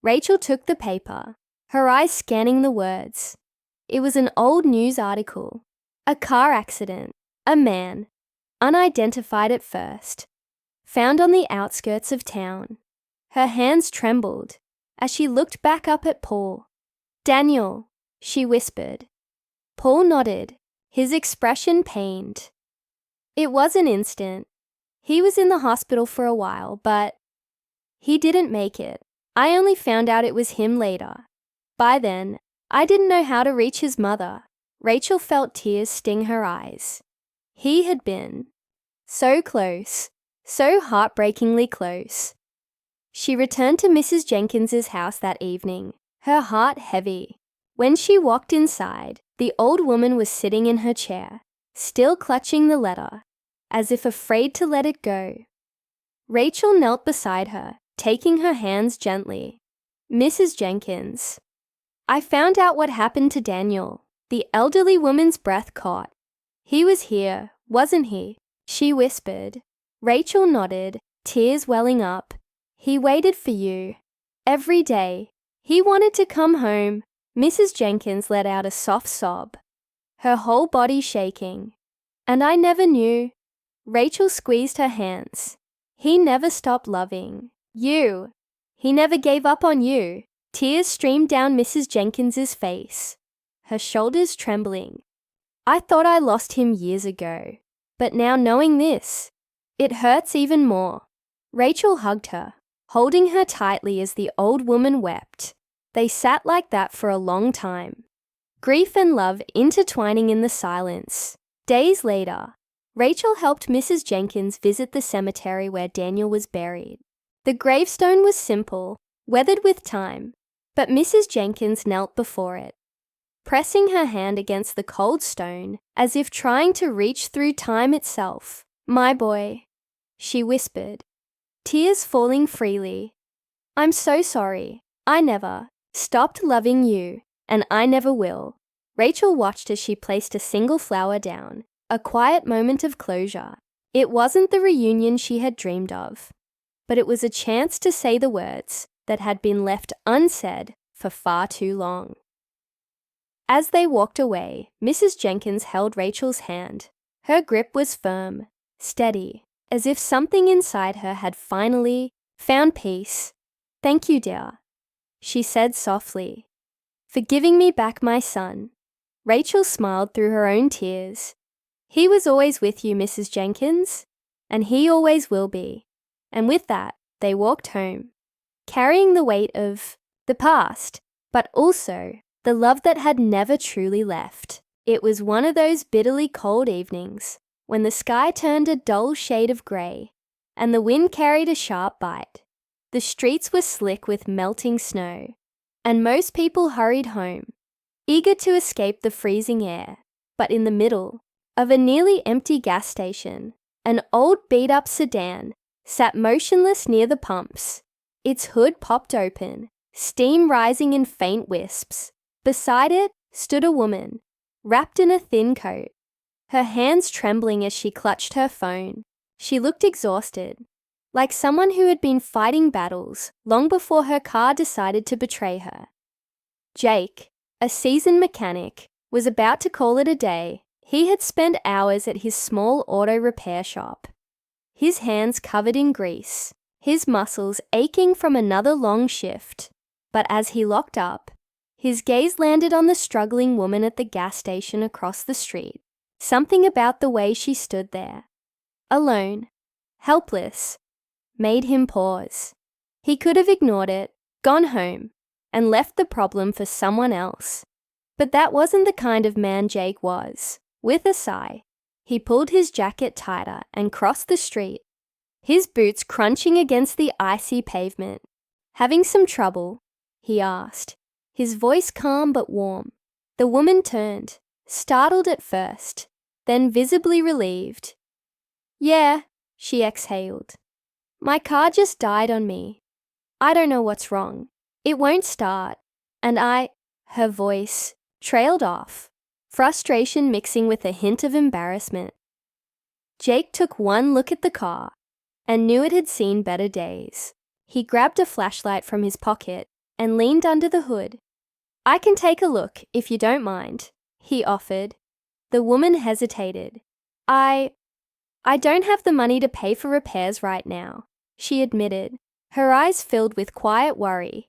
Rachel took the paper, her eyes scanning the words. It was an old news article. A car accident. A man, unidentified at first, found on the outskirts of town. Her hands trembled as she looked back up at Paul. "Daniel," she whispered. Paul nodded, his expression pained. It was an instant. He was in the hospital for a while, but he didn't make it. I only found out it was him later. By then, I didn't know how to reach his mother. Rachel felt tears sting her eyes. He had been so close, so heartbreakingly close. She returned to Mrs. Jenkins's house that evening, her heart heavy. When she walked inside, the old woman was sitting in her chair, still clutching the letter, as if afraid to let it go. Rachel knelt beside her, taking her hands gently. "Mrs. Jenkins, I found out what happened to Daniel." The elderly woman's breath caught. "He was here, wasn't he?" she whispered. Rachel nodded, tears welling up. "He waited for you. Every day. He wanted to come home." Mrs. Jenkins let out a soft sob, her whole body shaking. "And I never knew." Rachel squeezed her hands. "He never stopped loving you. He never gave up on you." Tears streamed down Mrs. Jenkins's face, her shoulders trembling. "I thought I lost him years ago, but now knowing this, it hurts even more." Rachel hugged her, holding her tightly as the old woman wept. They sat like that for a long time, grief and love intertwining in the silence. Days later, Rachel helped Mrs. Jenkins visit the cemetery where Daniel was buried. The gravestone was simple, weathered with time, but Mrs. Jenkins knelt before it, pressing her hand against the cold stone as if trying to reach through time itself. "My boy," she whispered, tears falling freely. "I'm so sorry. I never stopped loving you, and I never will." Rachel watched as she placed a single flower down, a quiet moment of closure. It wasn't the reunion she had dreamed of, but it was a chance to say the words that had been left unsaid for far too long. As they walked away, Mrs. Jenkins held Rachel's hand. Her grip was firm, steady, as if something inside her had finally found peace. "Thank you, dear," she said softly, "for giving me back my son." Rachel smiled through her own tears. "He was always with you, Mrs. Jenkins, and he always will be." And with that, they walked home, carrying the weight of the past, but also the love that had never truly left. It was one of those bitterly cold evenings when the sky turned a dull shade of grey and the wind carried a sharp bite. The streets were slick with melting snow, and most people hurried home, eager to escape the freezing air. But in the middle of a nearly empty gas station, an old beat-up sedan sat motionless near the pumps. Its hood popped open, steam rising in faint wisps. Beside it stood a woman, wrapped in a thin coat, her hands trembling as she clutched her phone. She looked exhausted, like someone who had been fighting battles long before her car decided to betray her. Jake, a seasoned mechanic, was about to call it a day. He had spent hours at his small auto repair shop, his hands covered in grease, his muscles aching from another long shift. But as he locked up, his gaze landed on the struggling woman at the gas station across the street. Something about the way she stood there, alone, helpless, made him pause. He could have ignored it, gone home, and left the problem for someone else. But that wasn't the kind of man Jake was. With a sigh, he pulled his jacket tighter and crossed the street, his boots crunching against the icy pavement. "Having some trouble?" he asked, his voice calm but warm. The woman turned, startled at first, then visibly relieved. "Yeah," she exhaled. "My car just died on me. I don't know what's wrong. It won't start. And Her voice trailed off, frustration mixing with a hint of embarrassment. Jake took one look at the car and knew it had seen better days. He grabbed a flashlight from his pocket and leaned under the hood. "I can take a look, if you don't mind," he offered. The woman hesitated. I don't have the money to pay for repairs right now," she admitted, her eyes filled with quiet worry.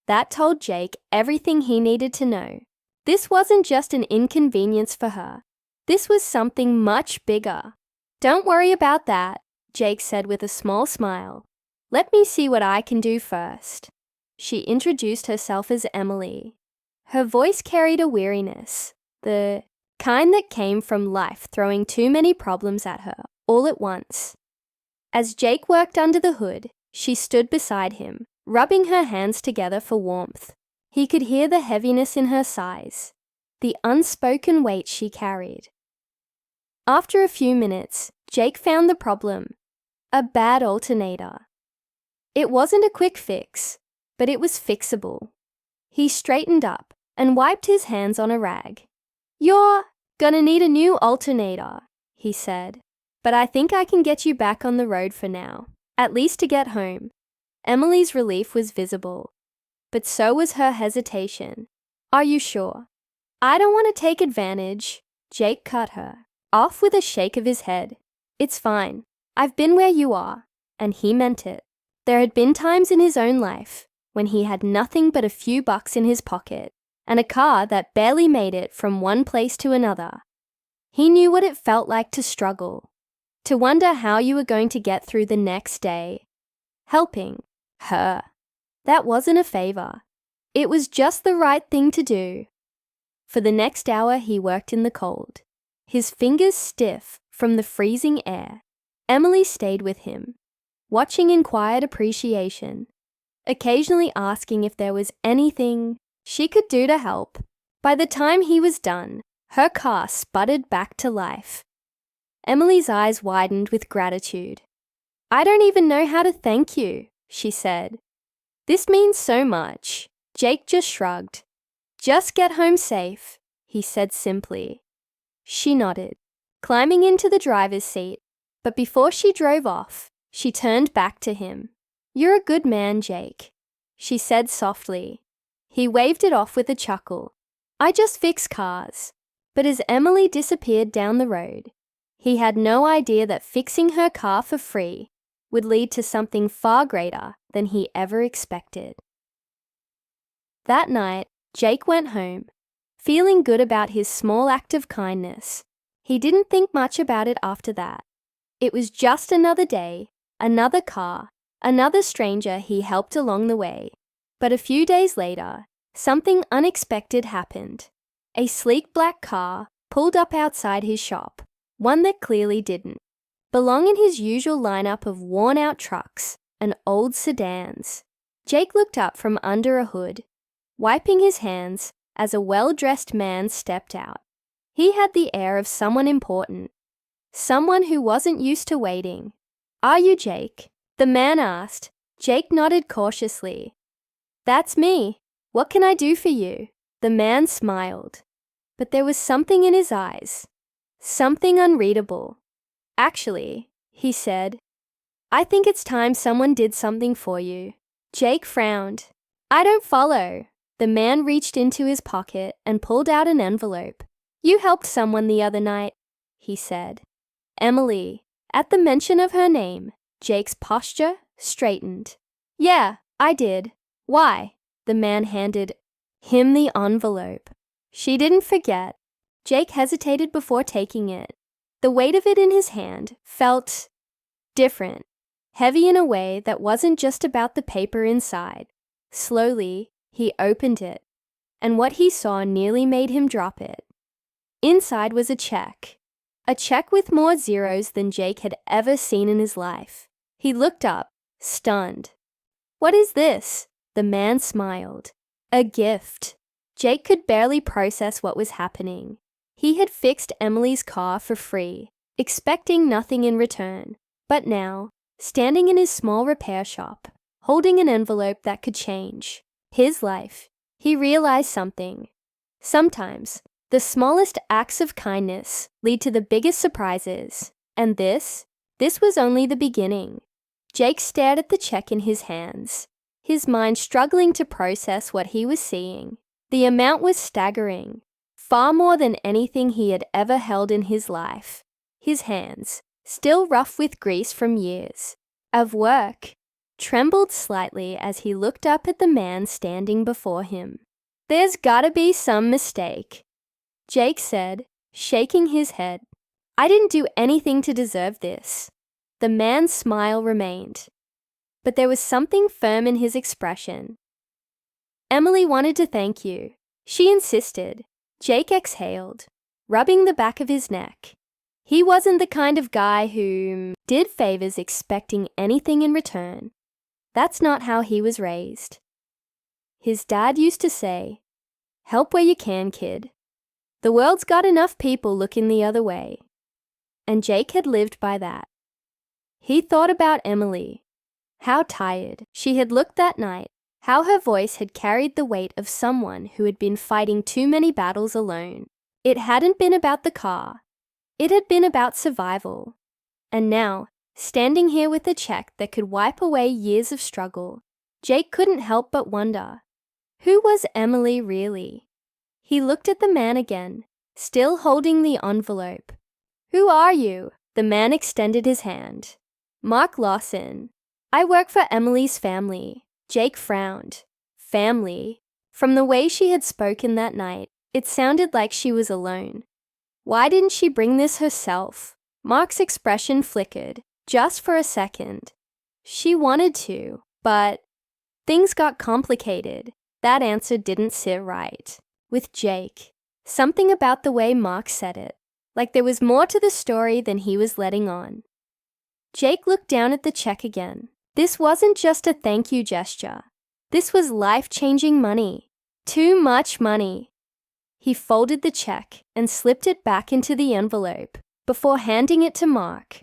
That told Jake everything he needed to know. This wasn't just an inconvenience for her. This was something much bigger. "Don't worry about that," Jake said with a small smile. "Let me see what I can do first." She introduced herself as Emily. Her voice carried a weariness, the kind that came from life throwing too many problems at her all at once. As Jake worked under the hood, she stood beside him, rubbing her hands together for warmth. He could hear the heaviness in her sighs, the unspoken weight she carried. After a few minutes, Jake found the problem: a bad alternator. It wasn't a quick fix, but it was fixable. He straightened up and wiped his hands on a rag. "You're gonna need a new alternator," he said, "but I think I can get you back on the road for now, at least to get home." Emily's relief was visible, but so was her hesitation. "Are you sure?" "I don't want to take advantage," Jake cut her off with a shake of his head. "It's fine. I've been where you are," and he meant it. There had been times in his own life when he had nothing but a few bucks in his pocket and a car that barely made it from one place to another. He knew what it felt like to struggle, to wonder how you were going to get through the next day. Helping her, that wasn't a favor. It was just the right thing to do. For the next hour he worked in the cold, his fingers stiff from the freezing air. Emily stayed with him, watching in quiet appreciation, occasionally asking if there was anything she could do to help. By the time he was done, her car sputtered back to life. Emily's eyes widened with gratitude. "I don't even know how to thank you," she said. "This means so much." Jake just shrugged. "Just get home safe," he said simply. She nodded, climbing into the driver's seat, but before she drove off, she turned back to him. "You're a good man, Jake," she said softly. He waved it off with a chuckle. "I just fix cars." But as Emily disappeared down the road, he had no idea that fixing her car for free would lead to something far greater than he ever expected. That night, Jake went home, feeling good about his small act of kindness. He didn't think much about it after that. It was just another day, another car, another stranger he helped along the way. But a few days later, something unexpected happened. A sleek black car pulled up outside his shop, one that clearly didn't belong in his usual lineup of worn-out trucks and old sedans. Jake looked up from under a hood, wiping his hands as a well-dressed man stepped out. He had the air of someone important, someone who wasn't used to waiting. "Are you Jake?" the man asked. Jake nodded cautiously. "That's me. What can I do for you?" The man smiled, but there was something in his eyes, something unreadable. "Actually," he said, "I think it's time someone did something for you." Jake frowned. "I don't follow." The man reached into his pocket and pulled out an envelope. "You helped someone the other night," he said. Emily. At the mention of her name, Jake's posture straightened. "Yeah, I did. Why?" The man handed him the envelope. She didn't forget. Jake hesitated before taking it. The weight of it in his hand felt different, heavy in a way that wasn't just about the paper inside. Slowly, he opened it, and what he saw nearly made him drop it. Inside was a check with more zeros than Jake had ever seen in his life. He looked up, stunned. "What is this?" The man smiled. "A gift." Jake could barely process what was happening. He had fixed Emily's car for free, expecting nothing in return. But now, standing in his small repair shop, holding an envelope that could change his life, he realized something. Sometimes, the smallest acts of kindness lead to the biggest surprises, and this was only the beginning. Jake stared at the check in his hands. his mind struggling to process what he was seeing. The amount was staggering, far more than anything he had ever held in his life. His hands, still rough with grease from years of work, trembled slightly as he looked up at the man standing before him. "There's gotta be some mistake," Jake said, shaking his head. "I didn't do anything to deserve this." The man's smile remained, but there was something firm in his expression. "Emily wanted to thank you. She insisted." Jake exhaled, rubbing the back of his neck. He wasn't the kind of guy who did favors expecting anything in return. That's not how he was raised. His dad used to say, "Help where you can, kid. The world's got enough people looking the other way." And Jake had lived by that. He thought about Emily, how tired she had looked that night, how her voice had carried the weight of someone who had been fighting too many battles alone. It hadn't been about the car. It had been about survival. And now, standing here with a check that could wipe away years of struggle, Jake couldn't help but wonder, who was Emily really? He looked at the man again, still holding the envelope. "Who are you?" The man extended his hand. "Mark Lawson. I work for Emily's family." Jake frowned. Family? From the way she had spoken that night, it sounded like she was alone. Why didn't she bring this herself? Mark's expression flickered, just for a second. She wanted to, but things got complicated. That answer didn't sit right with Jake. Something about the way Mark said it, like there was more to the story than he was letting on. Jake looked down at the check again. This wasn't just a thank you gesture. This was life-changing money. Too much money. He folded the check and slipped it back into the envelope before handing it to Mark.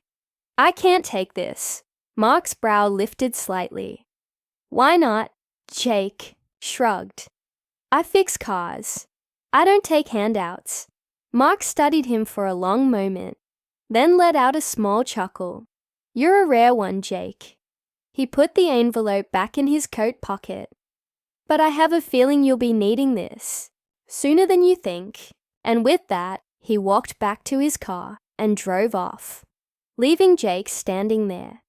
"I can't take this." Mark's brow lifted slightly. "Why not?" Jake shrugged. "I fix cars. I don't take handouts." Mark studied him for a long moment, then let out a small chuckle. "You're a rare one, Jake." He put the envelope back in his coat pocket. "But I have a feeling you'll be needing this sooner than you think." And with that, he walked back to his car and drove off, leaving Jake standing there,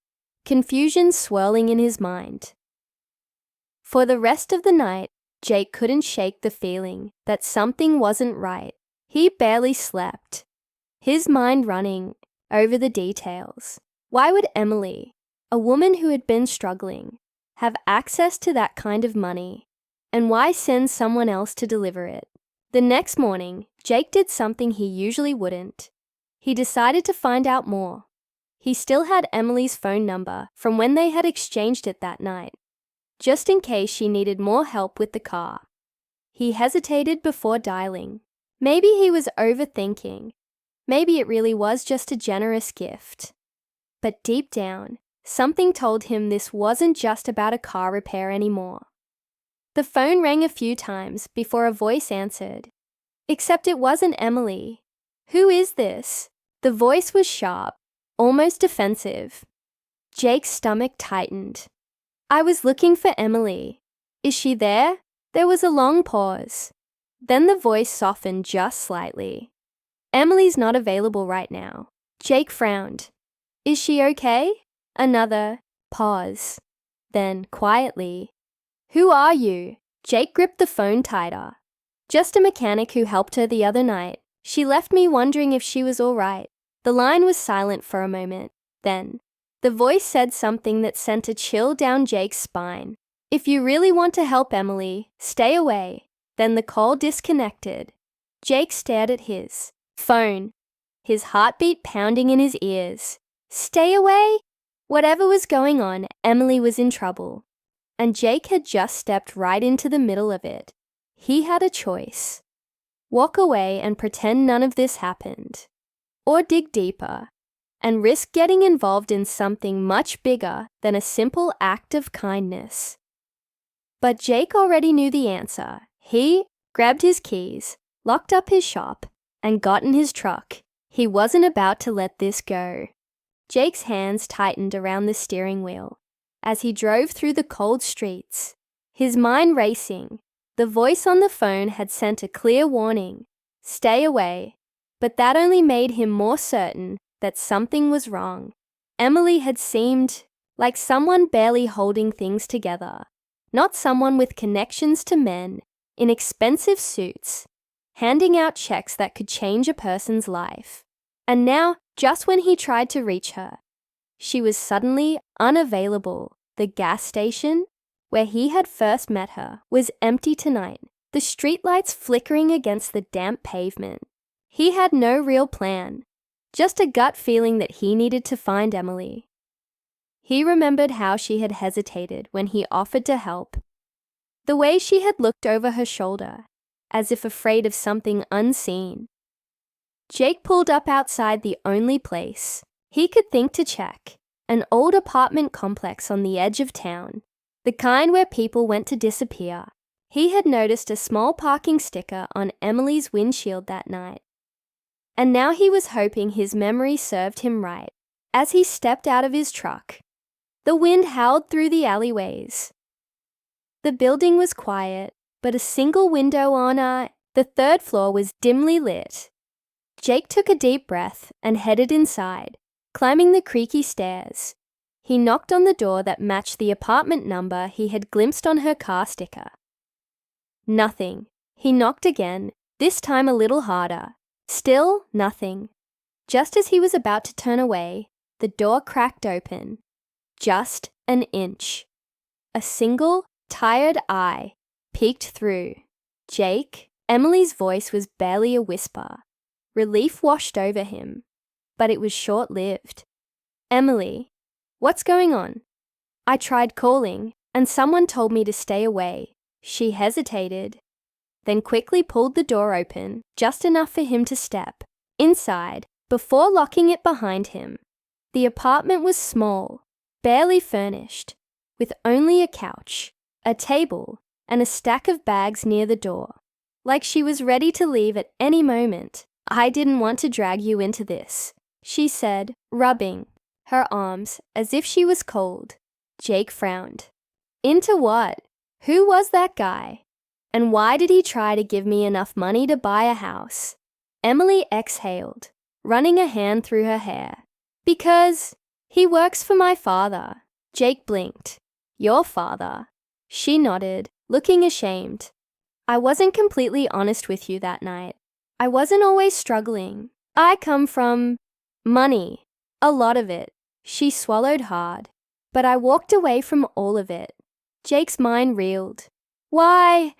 confusion swirling in his mind. For the rest of the night, Jake couldn't shake the feeling that something wasn't right. He barely slept, his mind running over the details. Why would Emily, a woman who had been struggling, have access to that kind of money? And why send someone else to deliver it? The next morning, Jake did something he usually wouldn't. He decided to find out more. He still had Emily's phone number from when they had exchanged it that night, just in case she needed more help with the car. He hesitated before dialing. Maybe he was overthinking. Maybe it really was just a generous gift. But deep down, something told him this wasn't just about a car repair anymore. The phone rang a few times before a voice answered. Except it wasn't Emily. "Who is this?" The voice was sharp, almost defensive. Jake's stomach tightened. "I was looking for Emily. Is she there?" There was a long pause. Then the voice softened just slightly. "Emily's not available right now." Jake frowned. "Is she okay?" Another pause. Then, quietly, "Who are you?" Jake gripped the phone tighter. "Just a mechanic who helped her the other night. She left me wondering if she was all right." The line was silent for a moment. Then, the voice said something that sent a chill down Jake's spine. "If you really want to help Emily, stay away." Then the call disconnected. Jake stared at his phone, his heartbeat pounding in his ears. Stay away? Whatever was going on, Emily was in trouble. And Jake had just stepped right into the middle of it. He had a choice. Walk away and pretend none of this happened. Or dig deeper and risk getting involved in something much bigger than a simple act of kindness. But Jake already knew the answer. He grabbed his keys, locked up his shop, and got in his truck. He wasn't about to let this go. Jake's hands tightened around the steering wheel. as he drove through the cold streets, his mind racing. The voice on the phone had sent a clear warning, "Stay away," but that only made him more certain that something was wrong. Emily had seemed like someone barely holding things together, not someone with connections to men in expensive suits, handing out checks that could change a person's life. And now, just when he tried to reach her, she was suddenly unavailable. The gas station, where he had first met her, was empty tonight, the streetlights flickering against the damp pavement. He had no real plan, just a gut feeling that he needed to find Emily. He remembered how she had hesitated when he offered to help, the way she had looked over her shoulder, as if afraid of something unseen. Jake pulled up outside the only place he could think to check, an old apartment complex on the edge of town, the kind where people went to disappear. He had noticed a small parking sticker on Emily's windshield that night, and now he was hoping his memory served him right. As he stepped out of his truck, the wind howled through the alleyways. The building was quiet, but a single window on the third floor was dimly lit. Jake took a deep breath and headed inside, climbing the creaky stairs. He knocked on the door that matched the apartment number he had glimpsed on her car sticker. Nothing. He knocked again, this time a little harder. Still nothing. Just as he was about to turn away, the door cracked open. Just an inch. A single, tired eye peeked through. "Jake?" Emily's voice was barely a whisper. Relief washed over him, but it was short-lived. "Emily, what's going on?" "I tried calling, and someone told me to stay away." She hesitated, then quickly pulled the door open, just enough for him to step inside before locking it behind him. The apartment was small, barely furnished, with only a couch, a table, and a stack of bags near the door. Like she was ready to leave at any moment. "I didn't want to drag you into this," she said, rubbing her arms as if she was cold. Jake frowned. "Into what? Who was that guy? And why did he try to give me enough money to buy a house?" Emily exhaled, running a hand through her hair. "Because he works for my father." Jake blinked. "Your father?" She nodded, looking ashamed. "I wasn't completely honest with you that night. I wasn't always struggling. I come from money, a lot of it." She swallowed hard. "But I walked away from all of it." Jake's mind reeled. "Why?"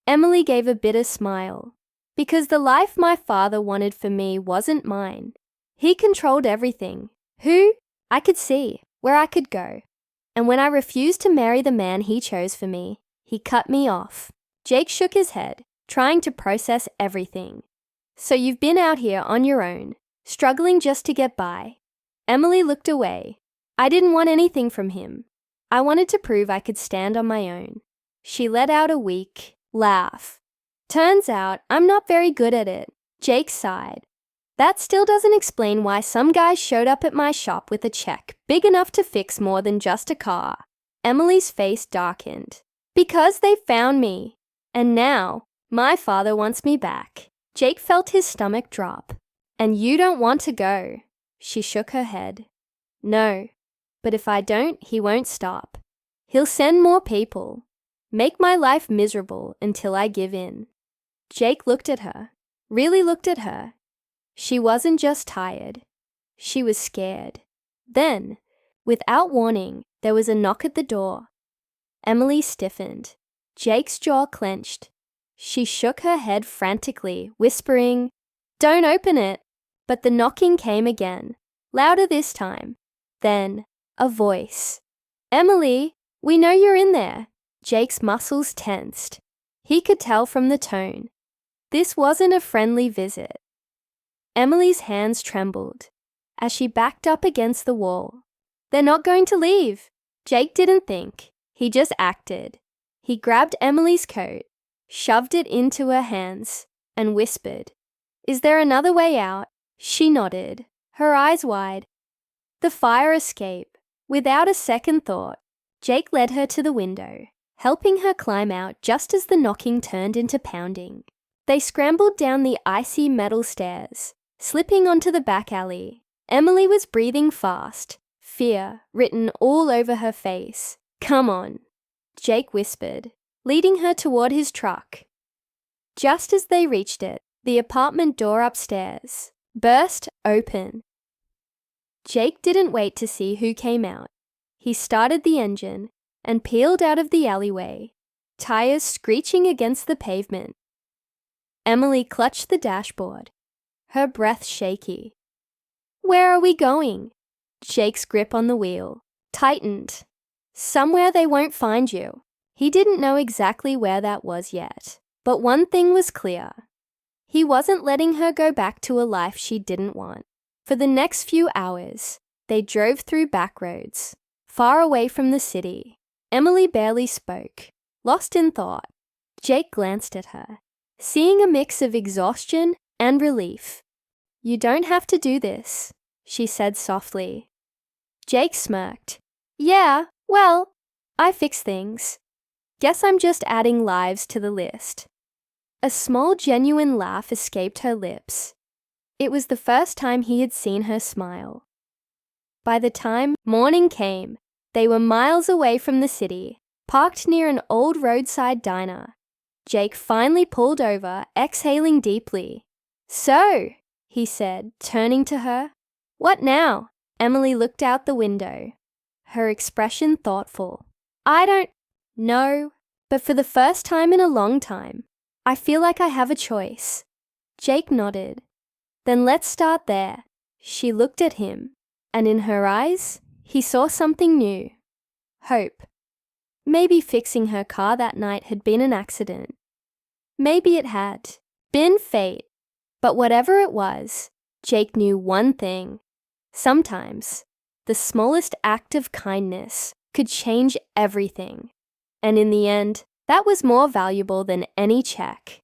Emily gave a bitter smile. "Because the life my father wanted for me wasn't mine. He controlled everything. Who I could see, where I could go. And when I refused to marry the man he chose for me, he cut me off." Jake shook his head, trying to process everything. "So you've been out here on your own, struggling just to get by." Emily looked away. "I didn't want anything from him. I wanted to prove I could stand on my own." She let out a weak laugh. "Turns out I'm not very good at it." Jake sighed. "That still doesn't explain why some guy showed up at my shop with a check big enough to fix more than just a car." Emily's face darkened. "Because they found me. And now, my father wants me back." Jake felt his stomach drop. "And you don't want to go." She shook her head. "No, but if I don't, he won't stop. He'll send more people. Make my life miserable until I give in." Jake looked at her, really looked at her. She wasn't just tired. She was scared. Then, without warning, there was a knock at the door. Emily stiffened. Jake's jaw clenched. She shook her head frantically, whispering, "Don't open it." But the knocking came again, louder this time. Then, a voice. "Emily, we know you're in there." Jake's muscles tensed. He could tell from the tone. This wasn't a friendly visit. Emily's hands trembled as she backed up against the wall. "They're not going to leave." Jake didn't think. He just acted. He grabbed Emily's coat, shoved it into her hands, and whispered, "Is there another way out?" She nodded, her eyes wide. "The fire escape." Without a second thought, Jake led her to the window, helping her climb out just as the knocking turned into pounding. They scrambled down the icy metal stairs, slipping onto the back alley. Emily was breathing fast, fear written all over her face. "Come on," Jake whispered, leading her toward his truck. Just as they reached it, the apartment door upstairs burst open. Jake didn't wait to see who came out. He started the engine and peeled out of the alleyway, tires screeching against the pavement. Emily clutched the dashboard, her breath shaky. "Where are we going?" Jake's grip on the wheel tightened. "Somewhere they won't find you." He didn't know exactly where that was yet, but one thing was clear. He wasn't letting her go back to a life she didn't want. For the next few hours, they drove through back roads, far away from the city. Emily barely spoke, lost in thought. Jake glanced at her, seeing a mix of exhaustion and relief. "You don't have to do this," she said softly. Jake smirked. "Yeah, well, I fix things. Guess I'm just adding lives to the list." A small, genuine laugh escaped her lips. It was the first time he had seen her smile. By the time morning came, they were miles away from the city, parked near an old roadside diner. Jake finally pulled over, exhaling deeply. "So," he said, turning to her. "What now?" Emily looked out the window, her expression thoughtful. "I don't know, but for the first time in a long time, I feel like I have a choice." Jake nodded. "Then let's start there." She looked at him, and in her eyes, he saw something new. Hope. Maybe fixing her car that night had been an accident. Maybe it had been fate. But whatever it was, Jake knew one thing. Sometimes, the smallest act of kindness could change everything. And in the end, that was more valuable than any check.